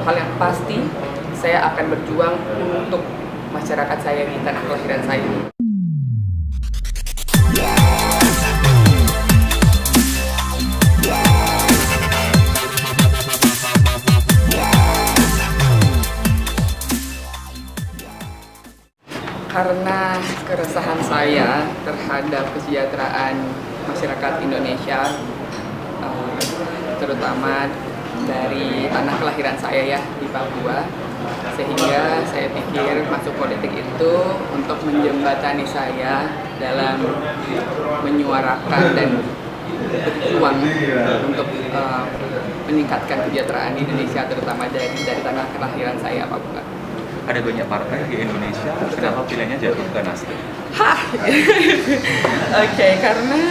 hal yang pasti saya akan berjuang untuk masyarakat saya di tanah kelahiran saya. Karena keresahan saya terhadap kesejahteraan masyarakat Indonesia, terutama dari tanah kelahiran saya ya di Papua, sehingga saya pikir masuk politik itu untuk menjembatani saya dalam menyuarakan dan berjuang untuk meningkatkan kesejahteraan di Indonesia, terutama dari tanah kelahiran saya Papua. Ada banyak partai di Indonesia, kenapa pilihannya jatuh ke Nasdem? Oke, karena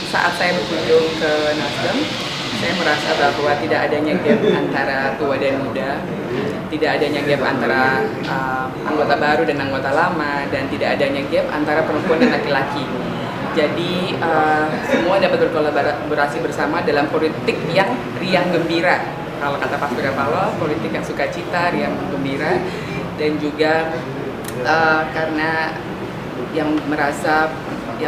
saat saya berkunjung ke Nasdem, saya merasa bahwa tidak adanya gap antara tua dan muda, tidak adanya gap antara anggota baru dan anggota lama, dan tidak adanya gap antara perempuan dan laki-laki. Jadi semua dapat berkolaborasi bersama dalam politik yang riang gembira. Kalau kata Pak Surya Paloh, politik yang sukacita, riang gembira, dan juga karena yang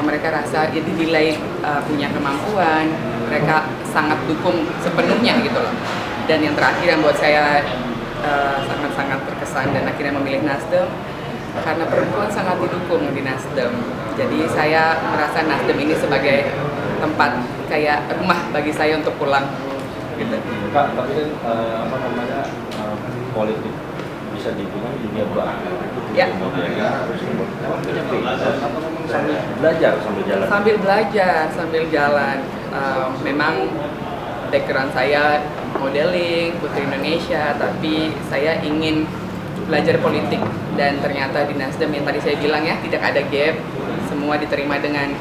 mereka rasa ya dinilai punya kemampuan, mereka sangat dukung sepenuhnya gitu loh. Dan yang terakhir yang buat saya sangat-sangat terkesan dan akhirnya memilih Nasdem, karena perempuan sangat didukung di Nasdem. Jadi saya merasa Nasdem ini sebagai tempat kayak rumah bagi saya untuk pulang. Gitu. Kak, tapi kan politik bisa dibilang dunia baru. Ya. Terus punya pilihan atau memang sambil belajar sambil jalan? Sambil jalan. Memang background saya modeling, Putri Indonesia, tapi saya ingin belajar politik, dan ternyata di Nasdem yang tadi saya bilang ya, tidak ada gap, semua diterima dengan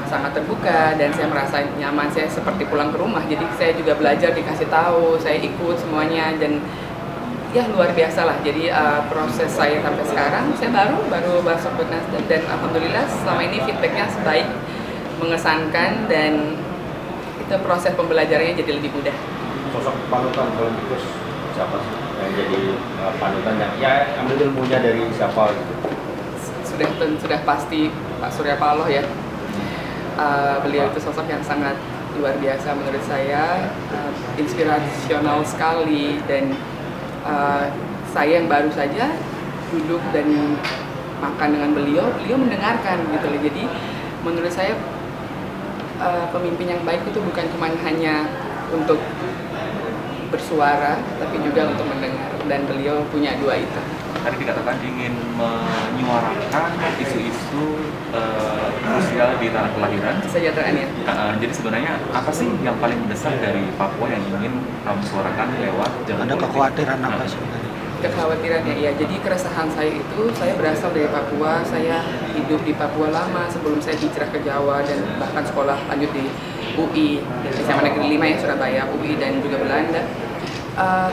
sangat terbuka, dan saya merasa nyaman, saya seperti pulang ke rumah. Jadi saya juga belajar, dikasih tahu, saya ikut semuanya, dan ya luar biasa lah. Jadi proses saya sampai sekarang, saya baru masuk ke Nasdem, dan alhamdulillah selama ini feedbacknya baik, mengesankan, dan itu proses pembelajarannya jadi lebih mudah. Sosok panutan politikus siapa sih yang jadi panutan yang ya ambil ilmunya dari siapa gitu? Sudah pasti Pak Surya Paloh ya. Beliau itu sosok yang sangat luar biasa menurut saya, inspirasional sekali, dan saya yang baru saja duduk dan makan dengan beliau mendengarkan gitu loh. Jadi menurut saya pemimpin yang baik itu bukan cuma hanya untuk bersuara, tapi juga untuk mendengar, dan beliau punya dua itu. Tadi dikatakan ingin menyuarakan isu-isu krusial di tanah kelahiran. Kesejahteraan ya. Jadi sebenarnya apa sih yang paling mendesak dari Papua yang ingin kamu suarakan lewat jalan Ada politik? kekhawatiran apa sebenarnya? Kekhawatirannya ya, jadi keresahan saya itu, saya berasal dari Papua, saya hidup di Papua lama sebelum saya hijrah ke Jawa, dan bahkan sekolah lanjut di UI, dan SMA Negeri 5 ya, Surabaya, UI, dan juga Belanda.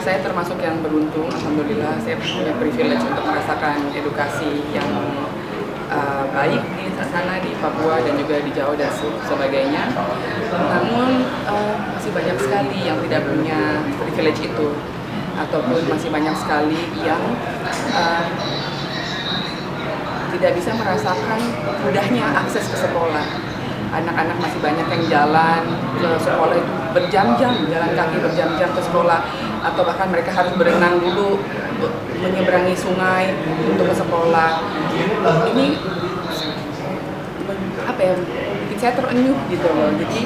Saya termasuk yang beruntung, alhamdulillah saya punya privilege untuk merasakan edukasi yang baik di sana, di Papua dan juga di Jawa dan sebagainya. Namun masih banyak sekali yang tidak punya privilege itu, ataupun masih banyak sekali yang tidak bisa merasakan mudahnya akses ke sekolah. Anak-anak masih banyak yang jalan ke sekolah itu berjam-jam, jalan kaki berjam-jam ke sekolah, atau bahkan mereka harus berenang dulu menyeberangi sungai untuk ke sekolah. Ini apa ya, bikin saya terenyuh gitu loh. Jadi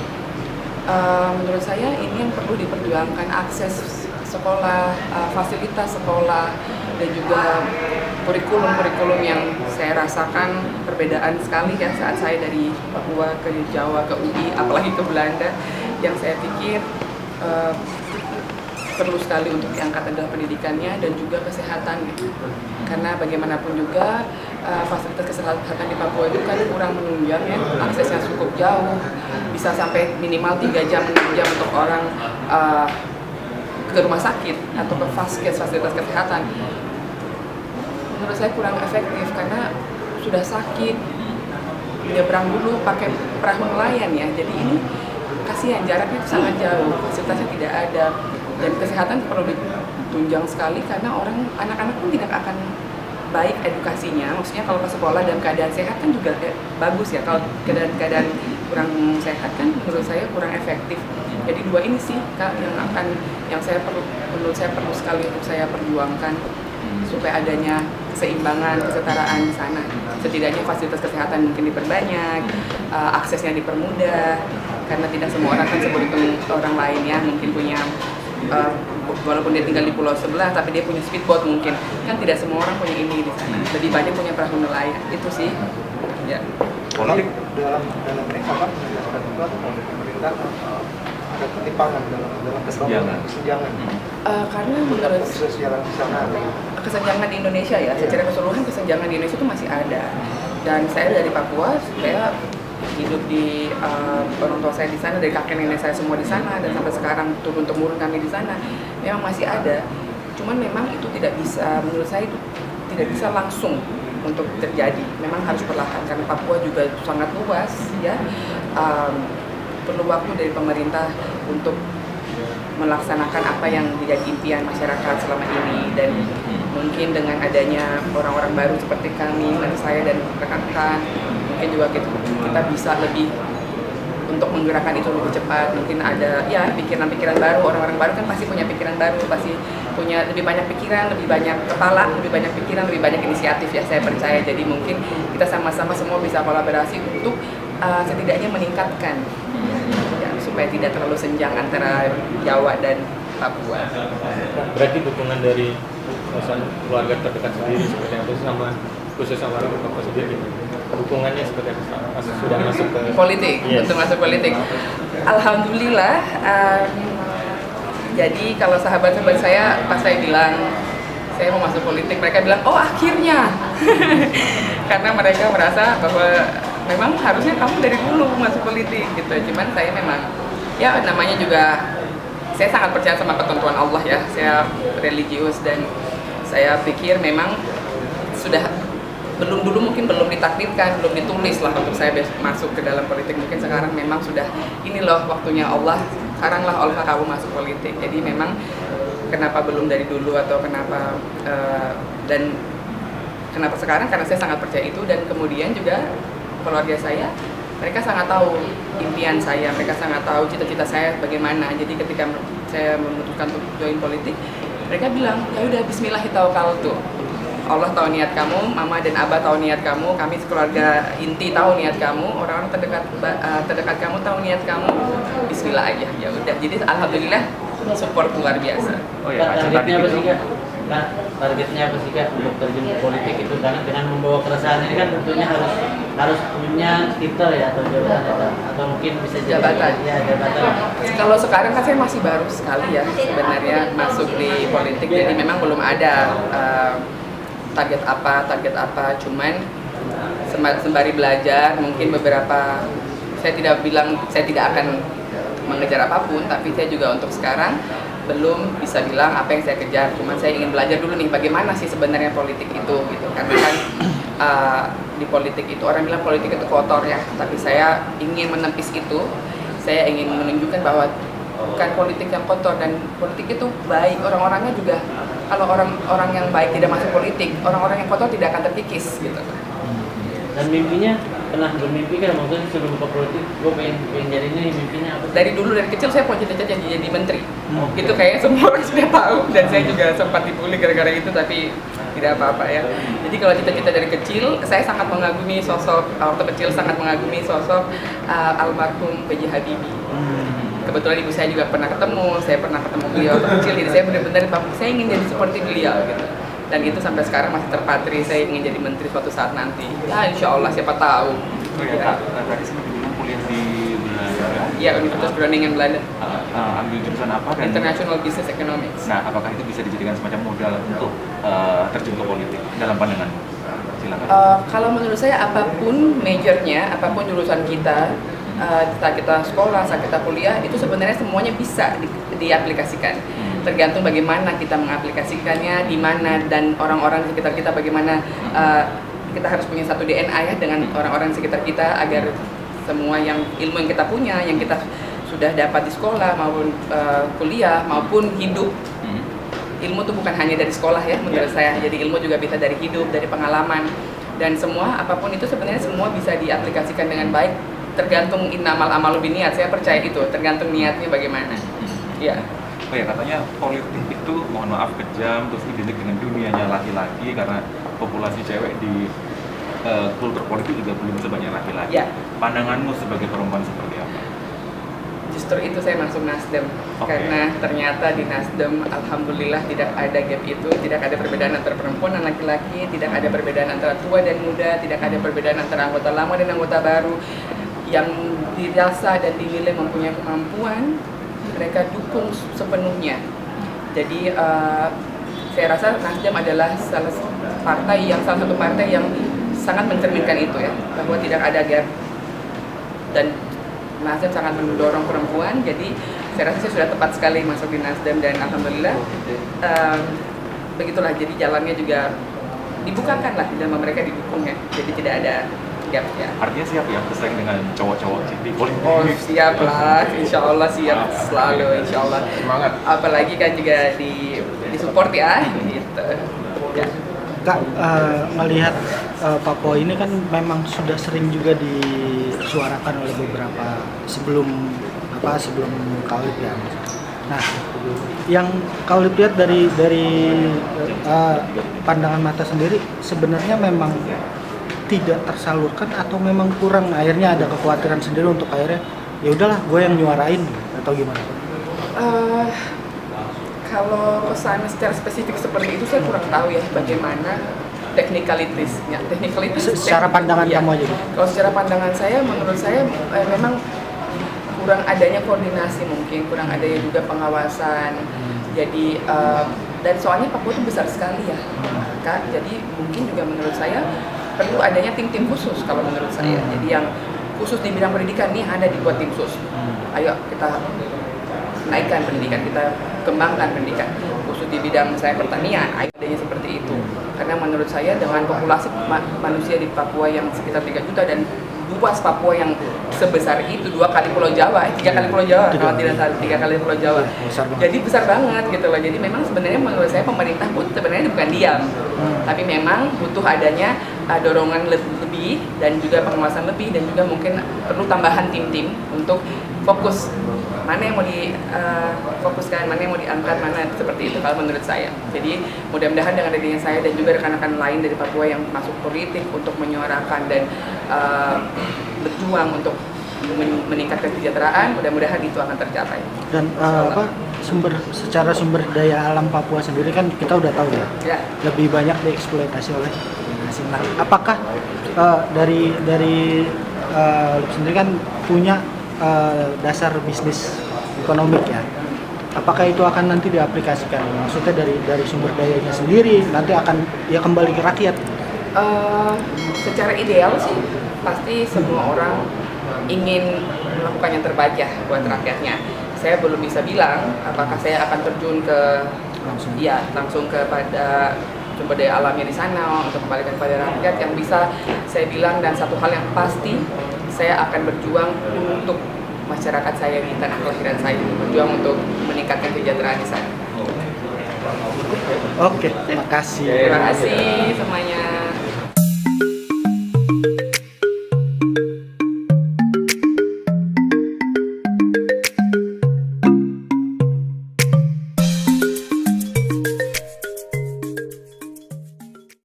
menurut saya ini yang perlu diperjuangkan, akses sekolah, fasilitas sekolah, dan juga kurikulum yang saya rasakan perbedaan sekali ya saat saya dari Papua ke Jawa ke UI, apalagi ke Belanda, yang saya pikir perlu sekali untuk diangkat adalah pendidikannya dan juga kesehatan gitu. Karena bagaimanapun juga fasilitas kesehatan di Papua itu kan kurang menunjang ya, aksesnya cukup jauh, bisa sampai minimal 3 jam 6 jam untuk orang ke rumah sakit atau ke fasilitas kesehatan. Menurut saya kurang efektif karena sudah sakit, nyebrang dulu pakai perahu nelayan ya. Jadi ini kasihan, jaraknya itu sangat jauh, fasilitasnya tidak ada. Dan kesehatan perlu ditunjang sekali karena anak-anak pun tidak akan baik edukasinya. Maksudnya kalau ke sekolah dalam keadaan sehat kan juga bagus ya. Kalau keadaan kurang sehat kan menurut saya kurang efektif. Jadi dua ini sih Kak yang menurut saya perlu sekali untuk saya perjuangkan supaya adanya keseimbangan, kesetaraan di sana. Setidaknya fasilitas kesehatan mungkin diperbanyak, aksesnya dipermudah, karena tidak semua orang kan seperti orang lainnya mungkin punya walaupun dia tinggal di pulau sebelah tapi dia punya speedboat mungkin kan tidak semua orang punya ini di sana. Lebih banyak punya perahu nelayan itu sih. Ya. Politik dalam ini apa? Pemerintah ada ketimpangan dalam kesenjangan. Karena menurut Kesenjangan di sana. kesenjangan di Indonesia ya, secara keseluruhan kesenjangan di Indonesia itu masih ada. Dan saya dari Papua, saya hidup di orang tua saya di sana, dari kakek nenek saya semua di sana, dan sampai sekarang turun temurun kami di sana, memang masih ada. Cuman memang itu tidak bisa, menurut saya itu tidak bisa langsung untuk terjadi. Memang harus perlahan karena Papua juga sangat luas ya. Perlu waktu dari pemerintah untuk melaksanakan apa yang menjadi impian masyarakat selama ini, dan mungkin dengan adanya orang-orang baru seperti kami, saya dan rekan-rekan, mungkin juga kita bisa lebih untuk menggerakkan itu lebih cepat. Mungkin ada ya pikiran-pikiran baru, orang-orang baru kan pasti punya pikiran baru, pasti punya lebih banyak pikiran, lebih banyak kepala, lebih banyak pikiran, lebih banyak inisiatif ya, saya percaya. Jadi mungkin kita sama-sama semua bisa kolaborasi untuk setidaknya meningkatkan ya, supaya tidak terlalu senjang antara Jawa dan Papua. Berarti dukungan dari keluarga terdekat sendiri seperti apa sih, sama khusus sama orang Papua sendiri, dukungannya seperti apa sudah masuk ke politik? Yes. Untuk masuk politik, alhamdulillah. Jadi kalau sahabat-sahabat saya pas saya bilang saya mau masuk politik, mereka bilang oh akhirnya karena mereka merasa bahwa memang harusnya kamu dari dulu masuk politik gitu. Cuman saya memang ya namanya juga saya sangat percaya sama ketentuan Allah ya, saya religius dan saya pikir memang sudah mungkin belum ditakdirkan, belum ditulis lah untuk saya masuk ke dalam politik. Mungkin sekarang memang sudah ini loh waktunya Allah, sekarang lah Allah kamu masuk politik. Jadi memang kenapa belum dari dulu atau kenapa dan kenapa sekarang, karena saya sangat percaya itu. Dan kemudian juga keluarga saya, mereka sangat tahu impian saya, mereka sangat tahu cita-cita saya bagaimana. Jadi ketika saya memutuskan untuk join politik, mereka bilang ya udah bismillahirrahmanirrahim. Allah tahu niat kamu, mama dan abah tahu niat kamu, kami sekeluarga inti tahu niat kamu, orang-orang terdekat kamu tahu niat kamu, bismillah aja. Ya udah, jadi alhamdulillah support luar biasa. Oh ya, targetnya apa sih Kak? Targetnya apa sih Kak untuk terjun ke politik itu? Karena dengan membawa keresahan ini kan tentunya harus punya titel ya, atau jabatan, atau mungkin bisa jadi Jabatan. Ya, jabatan. Kalau sekarang kan saya masih baru sekali ya sebenarnya masuk di politik, jadi memang belum ada target apa, cuman sembari belajar mungkin beberapa, saya tidak bilang saya tidak akan mengejar apapun, tapi saya juga untuk sekarang belum bisa bilang apa yang saya kejar, cuman saya ingin belajar dulu nih bagaimana sih sebenarnya politik itu gitu. Karena kan di politik itu orang bilang politik itu kotor ya, tapi saya ingin menepis itu. Saya ingin menunjukkan bahwa bukan politik yang kotor, dan politik itu baik, orang-orangnya juga. Kalau orang yang baik tidak masuk politik, orang-orang yang kotor tidak akan terkikis gitu. Dan mimpinya, pernah bermimpi kan maksudnya sebelum ke politik, gue pengen jadi ini, mimpinya apa? Dari dulu, dari kecil saya punya cita-cita jadi menteri. Itu kayaknya semua orang sudah tahu, dan saya juga sempat dibully gara-gara itu, tapi tidak apa-apa ya. Jadi kalau cita-cita dari kecil, saya sangat mengagumi sosok, waktu kecil sangat mengagumi sosok almarhum B.J. Habibie. Kebetulan ibu saya juga pernah ketemu, saya pernah ketemu beliau waktu kecil, jadi saya benar-benar saya ingin jadi seperti beliau gitu. Dan itu sampai sekarang masih terpatri, saya ingin jadi menteri suatu saat nanti. Ya insya Allah, siapa tahu. Oh ya, tadi sempat bilang kuliah di Belanda. Ya, Universitas Groningen Belanda. Ambil jurusan apa dan International Business Economics. Nah, apakah itu bisa dijadikan semacam modal untuk terjun ke politik dalam pandangan? Silakan. Kalau menurut saya apapun majornya, apapun jurusan kita, saat kita sekolah, saat kita kuliah, itu sebenarnya semuanya bisa diaplikasikan. Tergantung bagaimana kita mengaplikasikannya, di mana, dan orang-orang di sekitar kita bagaimana. Kita harus punya satu DNA ya dengan orang-orang di sekitar kita, agar semua ilmu yang kita punya, yang kita sudah dapat di sekolah maupun kuliah maupun hidup. Ilmu tuh bukan hanya dari sekolah ya menurut saya, jadi ilmu juga bisa dari hidup, dari pengalaman, dan semua apapun itu sebenarnya semua bisa diaplikasikan dengan baik, tergantung innamal amalu binniat. Saya percaya itu, tergantung niatnya bagaimana. Ya. Oh ya, katanya politik itu mohon maaf kejam, terus identik dengan dunianya laki-laki karena populasi cewek di kultur politik juga belum sebanyak laki-laki. Ya. Pandanganmu sebagai perempuan seperti apa? Justru itu saya masuk Nasdem, karena ternyata di Nasdem alhamdulillah tidak ada gap itu, tidak ada perbedaan antara perempuan dan laki-laki, tidak ada perbedaan antara tua dan muda, tidak ada perbedaan antara anggota lama dan anggota baru. Yang dirasa dan dinilai mempunyai kemampuan, mereka dukung sepenuhnya. Jadi saya rasa Nasdem adalah salah satu partai yang sangat mencerminkan itu ya, bahwa tidak ada gap, dan Nasdem sangat mendorong perempuan. Jadi saya rasa saya sudah tepat sekali masuk di Nasdem, dan alhamdulillah begitulah, jadi jalannya juga dibukakan lah, dan mereka didukung ya, jadi tidak ada gap ya. Artinya siap ya bersaing dengan cowok-cowok di politik? Oh siap lah, insya Allah siap selalu, insya Allah. Semangat. Apalagi kan juga disupport ya, gitu. Ya. Kak, melihat Papua ini kan memang sudah sering juga disuarakan oleh beberapa sebelum Khalid ya. Nah, yang Khalid lihat dari pandangan mata sendiri, sebenarnya memang tidak tersalurkan atau memang kurang, akhirnya ada kekhawatiran sendiri untuk akhirnya ya udahlah gue yang nyuarain, atau gimana? Kalau pesan secara spesifik seperti itu saya kurang tahu ya bagaimana technicalities-nya. Secara pandangan kamu aja. Kalau secara pandangan saya, menurut saya memang kurang adanya koordinasi, mungkin kurang adanya juga pengawasan. Jadi dan soalnya Papua itu besar sekali ya, Kak. Jadi mungkin juga menurut saya perlu adanya tim-tim khusus kalau menurut saya. Jadi yang khusus di bidang pendidikan nih ada dibuat tim khusus. Ayo kita naikkan pendidikan, kita kembangkan pendidikan khusus di bidang misalnya pertanian, adanya seperti itu. Karena menurut saya dengan populasi manusia di Papua yang sekitar 3 juta dan luas Papua yang sebesar itu, 2 kali Pulau Jawa, 3 kali Pulau Jawa, kalau tidak salah 3 kali Pulau Jawa. Jadi besar banget gitu loh. Jadi memang sebenarnya menurut saya pemerintah pun sebenarnya bukan diam, tapi memang butuh adanya dorongan lebih dan juga pengawasan lebih, dan juga mungkin perlu tambahan tim-tim untuk fokus mana yang mau difokuskan, mana yang mau diangkat, mana seperti itu kalau menurut saya. Jadi mudah-mudahan dengan adanya saya dan juga rekan-rekan lain dari Papua yang masuk politik untuk menyuarakan dan berjuang untuk meningkatkan kesejahteraan, mudah-mudahan itu akan tercapai. Dan secara sumber daya alam Papua sendiri kan kita udah tahu ya, lebih banyak dieksploitasi oleh asing. Nah, apakah dari lu sendiri kan punya dasar bisnis ekonomik ya, apakah itu akan nanti diaplikasikan? Maksudnya dari sumber dayanya sendiri nanti akan ya kembali ke rakyat? Secara ideal sih pasti semua orang ingin melakukan yang terbaik ya buat rakyatnya. Saya belum bisa bilang apakah saya akan terjun ke langsung kepada sumber daya alamnya di sana untuk kembalikan kepada rakyat. Yang bisa saya bilang, dan satu hal yang pasti, saya akan berjuang untuk masyarakat saya di tanah kelahiran saya, berjuang untuk meningkatkan kesejahteraan di sana. Oke, terima kasih. Terima kasih semuanya.